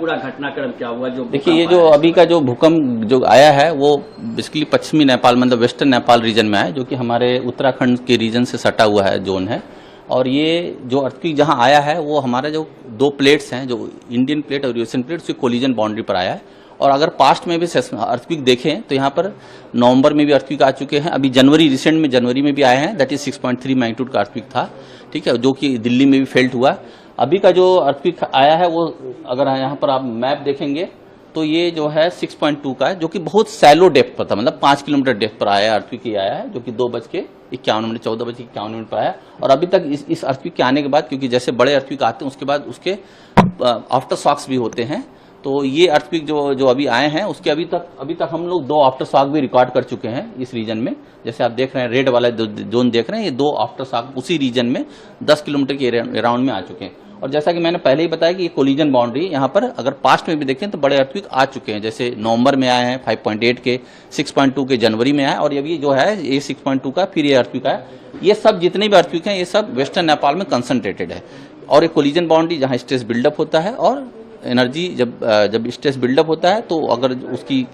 पूरा घटनाक्रम क्या हुआ? जो देखिए, ये जो अभी का जो भूकंप जो आया है वो बेसिकली पश्चिमी नेपाल मतलब वेस्टर्न नेपाल रीजन में है, जो कि हमारे उत्तराखंड के रीजन से सटा हुआ है जोन है। और ये जो अर्थक्वेक जहां आया है वो हमारे जो दो प्लेट्स हैं, जो इंडियन प्लेट और यूएसएन प्लेट, उसकी कोलिजन बाउंड्री पर आया है। और अगर पास्ट में भी अर्थक्वेक देखें तो यहाँ पर नवंबर में भी अर्थक्वेक आ चुके हैं, अभी रिसेंट में जनवरी में भी आए हैं, दैट इज 6.3 मैग्नीट्यूड का अर्थक्वेक था, ठीक है, जो कि दिल्ली में भी फेल्ट हुआ। अभी का जो अर्थक्वेक आया है वो अगर यहाँ पर आप मैप देखेंगे तो ये जो है 6.2 का है, जो कि बहुत सैलो डेप्थ पर था, मतलब 5 किलोमीटर डेप्थ पर आया अर्थक्वेक ही आया है, जो कि 14:51 पर आया। और अभी तक इस अर्थक्वेक के आने के बाद, क्योंकि जैसे बड़े अर्थक्वेक आते हैं उसके बाद उसके आफ्टर शॉक्स भी होते हैं, तो ये अर्थक्वेक जो अभी आए हैं उसके अभी तक हम लोग 2 आफ्टर शॉक भी रिकॉर्ड कर चुके हैं इस रीजन में। जैसे आप देख रहे हैं रेड वाला जोन देख रहे हैं, ये 2 आफ्टर शॉक उसी रीजन में 10 किलोमीटर के अराउंड में आ चुके हैं। और जैसा कि मैंने पहले ही बताया कि ये कोलिजन बाउंड्री यहाँ पर अगर पास्ट में भी देखें तो बड़े अर्थक्वेक आ चुके हैं, जैसे नवंबर में आए हैं 5.8 के, 6.2 के जनवरी में आए, और अभी जो है ये 6.2 का फिर ये अर्थक्वेक है। ये सब जितने भी अर्थक्वेक हैं ये सब वेस्टर्न नेपाल में कंसंट्रेटेड है। और एक कोलिजन बाउंड्री जहाँ स्ट्रेस बिल्डअप होता है और एनर्जी जब स्ट्रेस बिल्डअप होता है तो अगर उसकी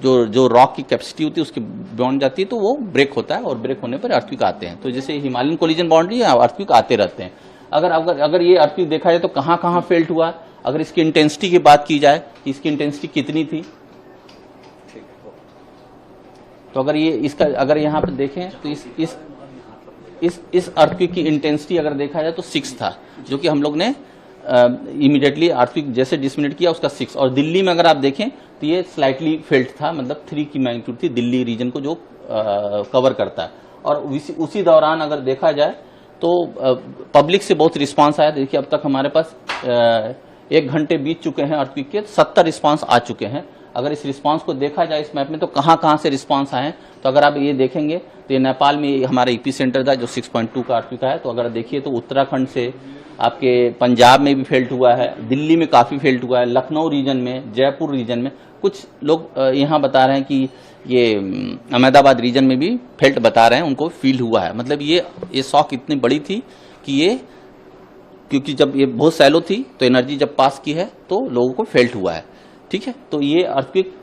जो रॉक की कैपेसिटी होती है उसके बियॉन्ड जाती है तो वो ब्रेक होता है, और ब्रेक होने पर अर्थक्वेक आते हैं। तो जैसे हिमालयन कोलिजन बाउंड्री अर्थक्वेक आते रहते हैं। अगर ये अर्थक्वेक देखा जाए तो कहाँ फेल्ट हुआ, अगर इसकी इंटेंसिटी की बात की जाए कि इसकी इंटेंसिटी कितनी थी, तो अगर यहाँ पर देखें तो इस अर्थक्वेक की इंटेंसिटी अगर देखा जाए तो 6 था, जो कि हम लोग ने इमीडिएटली अर्थक्वेक जैसे डिसमिनेट किया उसका 6। और दिल्ली में अगर आप देखें तो ये स्लाइटली फेल्ट था, मतलब 3 की मैग्नीट्यूड थी दिल्ली रीजन को जो कवर करता है। और उसी दौरान अगर देखा जाए तो पब्लिक से बहुत रिस्पांस आया। देखिए अब तक हमारे पास 1 घंटे बीत चुके हैं अर्थक्वेक के, 70 रिस्पांस आ चुके हैं। अगर इस रिस्पांस को देखा जाए इस मैप में तो कहाँ से रिस्पांस आए हैं, तो अगर आप ये देखेंगे तो ये नेपाल में हमारा ईपी सेंटर था जो 6.2 का अर्थक्वेक है। तो अगर देखिए तो उत्तराखंड से आपके पंजाब में भी फेल्ट हुआ है, दिल्ली में काफी फेल्ट हुआ है, लखनऊ रीजन में, जयपुर रीजन में, कुछ लोग यहाँ बता रहे हैं कि ये अहमदाबाद रीजन में भी फेल्ट बता रहे हैं, उनको फील हुआ है। मतलब ये शॉक इतनी बड़ी थी कि ये, क्योंकि जब ये बहुत सैलो थी तो एनर्जी जब पास की है तो लोगों को फेल्ट हुआ है, ठीक है। तो ये अर्थक्वेक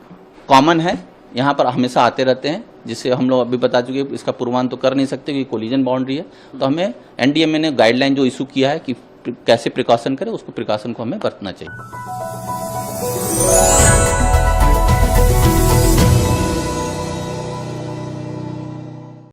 कॉमन है, यहाँ पर हमेशा आते रहते हैं, जिससे हम लोग अभी बता चुके इसका पूर्वान तो कर नहीं सकते क्योंकि कोलिजन बाउंड्री है। तो हमें एनडीएमए ने गाइडलाइन जो इशू किया है कि कैसे प्रिकॉशन करें, उसको प्रिकॉशन को हमें बरतना चाहिए।